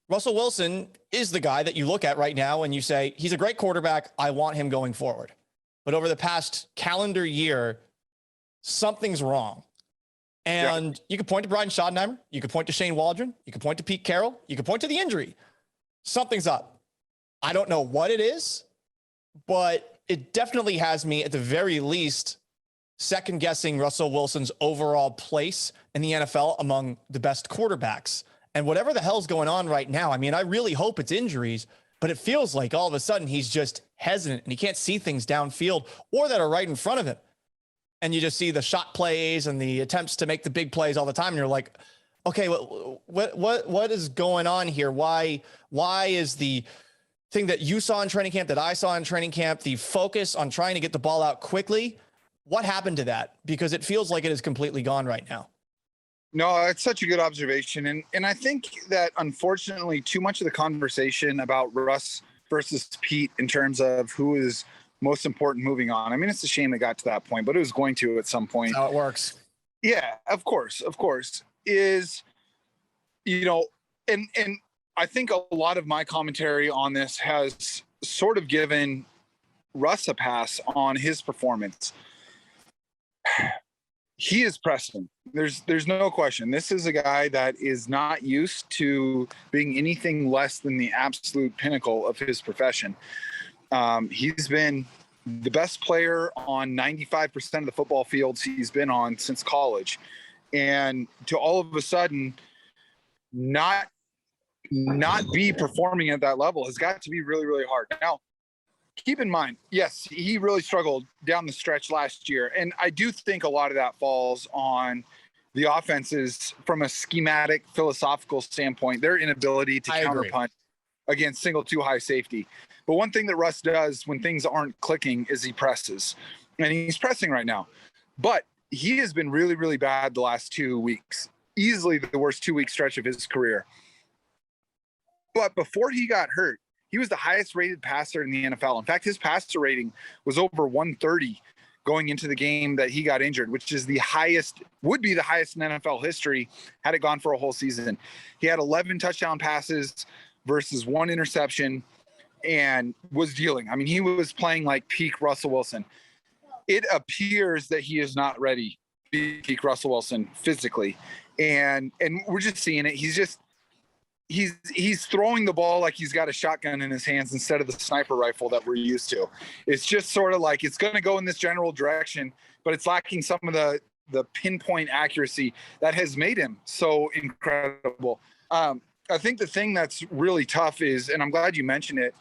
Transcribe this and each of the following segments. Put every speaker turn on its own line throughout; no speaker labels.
Russell Wilson is the guy that you look at right now and you say, he's a great quarterback. I want him going forward. But over the past calendar year, something's wrong. And you could point to Brian Schottenheimer. You could point to Shane Waldron. You could point to Pete Carroll. You could point to the injury. Something's up. I don't know what it is, but it definitely has me, at the very least, second guessing Russell Wilson's overall place in the NFL among the best quarterbacks. And whatever the hell's going on right now, I mean, I really hope it's injuries, but it feels like all of a sudden he's just hesitant and he can't see things downfield or that are right in front of him. And you just see the shot plays and the attempts to make the big plays all the time. And you're like, okay, what is going on here? Why is the thing that you saw in training camp, that I saw in training camp, the focus on trying to get the ball out quickly? What happened to that? Because it feels like it is completely gone right now.
No, it's such a good observation. And I think that unfortunately too much of the conversation about Russ versus Pete in terms of who is most important moving on. I mean, it's a shame it got to that point, but it was going to at some point.
That's how it works.
Yeah, of course, is, and I think a lot of my commentary on this has sort of given Russ a pass on his performance. He is pressing. There's no question. This is a guy that is not used to being anything less than the absolute pinnacle of his profession. He's been the best player on 95% of the football fields he's been on since college. And to all of a sudden not be performing at that level has got to be really, really hard. Now, keep in mind, yes, he really struggled down the stretch last year. And I do think a lot of that falls on the offenses from a schematic, philosophical standpoint, their inability to counterpunch against single too high safety. But one thing that Russ does when things aren't clicking is he presses. And he's pressing right now. But he has been really, really bad the last 2 weeks. Easily the worst 2-week stretch of his career. But before he got hurt, he was the highest rated passer in the NFL. In fact, his passer rating was over 130 going into the game that he got injured, which is the highest, would be the highest in NFL history had it gone for a whole season. He had 11 touchdown passes versus 1 interception and was dealing. I mean, he was playing like peak Russell Wilson. It appears that he is not ready to be peak Russell Wilson physically. And we're just seeing it. He's throwing the ball like he's got a shotgun in his hands instead of the sniper rifle that we're used to. It's just sort of like it's going to go in this general direction, but it's lacking some of the pinpoint accuracy that has made him so incredible. I think the thing that's really tough is, and I'm glad you mentioned it,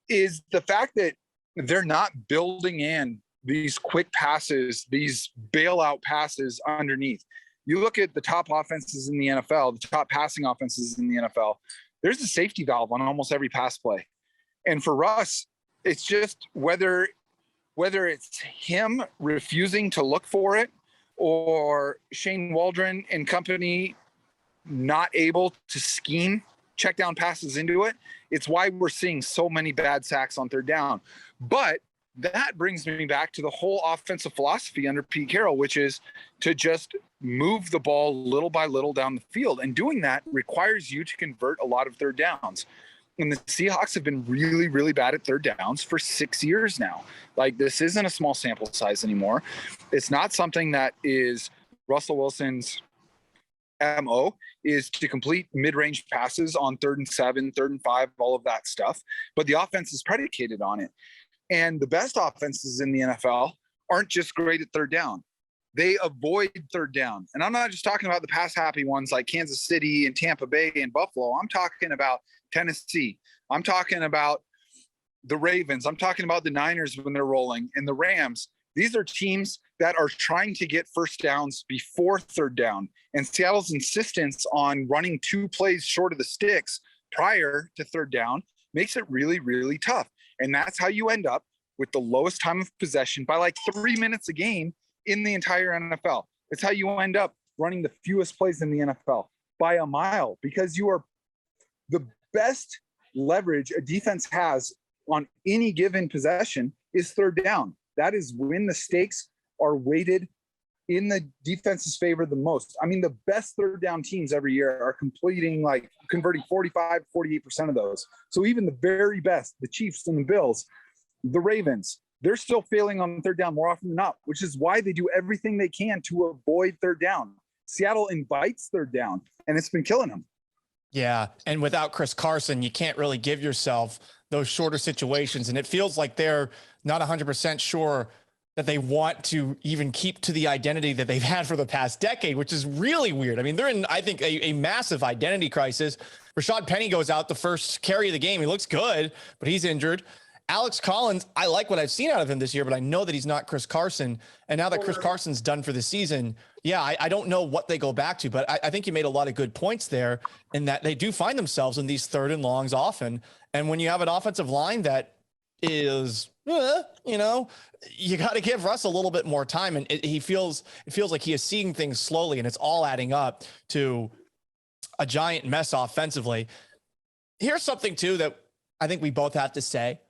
is the fact that they're not building in these quick passes, these bailout passes underneath. You look at the top offenses in the NFL, the top passing offenses in the NFL, there's a safety valve on almost every pass play. And for Russ, it's just whether it's him refusing to look for it or Shane Waldron and company not able to scheme check down passes into it, it's why we're seeing so many bad sacks on third down. But that brings me back to the whole offensive philosophy under Pete Carroll, which is to just move the ball little by little down the field. And doing that requires you to convert a lot of third downs. And the Seahawks have been really, really bad at third downs for 6 years now. Like, this isn't a small sample size anymore. It's not something that is Russell Wilson's MO, is to complete mid-range passes on 3rd and 7, 3rd and 5, all of that stuff. But the offense is predicated on it. And the best offenses in the NFL aren't just great at third down. They avoid third down. And I'm not just talking about the pass-happy ones like Kansas City and Tampa Bay and Buffalo. I'm talking about Tennessee. I'm talking about the Ravens. I'm talking about the Niners when they're rolling, and the Rams. These are teams that are trying to get first downs before third down. And Seattle's insistence on running 2 plays short of the sticks prior to third down makes it really, really tough. And that's how you end up with the lowest time of possession by like 3 minutes a game in the entire NFL. It's how you end up running the fewest plays in the NFL by a mile, because you are the best leverage a defense has on any given possession is third down. That is when the stakes are weighted in the defense's favor the most. I mean, the best third down teams every year are converting 45, 48% of those. So even the very best, the Chiefs and the Bills, the Ravens, they're still failing on third down more often than not, which is why they do everything they can to avoid third down. Seattle invites third down, and it's been killing them.
Yeah. And without Chris Carson, you can't really give yourself those shorter situations. And it feels like they're not 100% sure that they want to even keep to the identity that they've had for the past decade, which is really weird. I mean, they're in, I think, a massive identity crisis. Rashad Penny goes out the first carry of the game. He looks good, but he's injured. Alex Collins, I like what I've seen out of him this year, but I know that he's not Chris Carson. And now that Chris Carson's done for the season, I don't know what they go back to, but I think you made a lot of good points there in that they do find themselves in these third and longs often. And when you have an offensive line that is, you got to give Russ a little bit more time. And it feels like he is seeing things slowly, and it's all adding up to a giant mess offensively. Here's something too that I think we both have to say.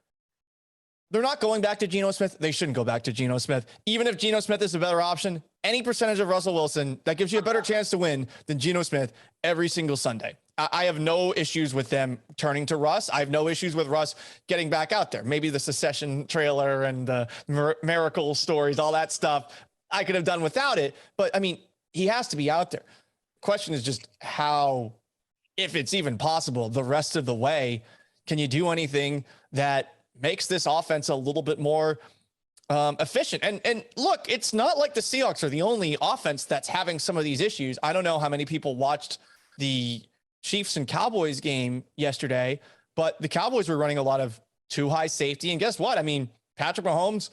They're not going back to Geno Smith. They shouldn't go back to Geno Smith. Even if Geno Smith is a better option, any percentage of Russell Wilson, that gives you a better chance to win than Geno Smith every single Sunday. I have no issues with them turning to Russ. I have no issues with Russ getting back out there. Maybe the secession trailer and the miracle stories, all that stuff, I could have done without it. But, I mean, he has to be out there. Question is just how, if it's even possible, the rest of the way, can you do anything that makes this offense a little bit more efficient? And look, it's not like the Seahawks are the only offense that's having some of these issues. I don't know how many people watched the Chiefs and Cowboys game yesterday, but the Cowboys were running a lot of too high safety. And guess what? I mean, Patrick Mahomes,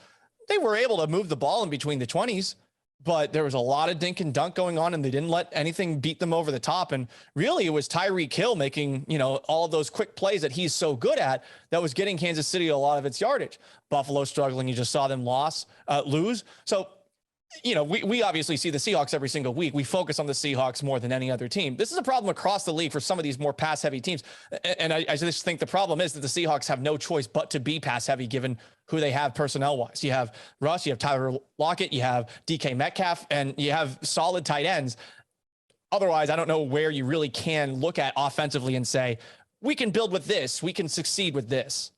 they were able to move the ball in between the 20s, but there was a lot of dink and dunk going on, and they didn't let anything beat them over the top. And really, it was Tyreek Hill making, all of those quick plays that he's so good at that was getting Kansas City a lot of its yardage. Buffalo struggling. You just saw them lose. So, we obviously see the Seahawks every single week. We focus on the Seahawks more than any other team. This is a problem across the league for some of these more pass-heavy teams. And I just think the problem is that the Seahawks have no choice but to be pass-heavy given who they have personnel-wise. You have Russ, you have Tyler Lockett, you have DK Metcalf, and you have solid tight ends. Otherwise, I don't know where you really can look at offensively and say, we can build with this, we can succeed with this.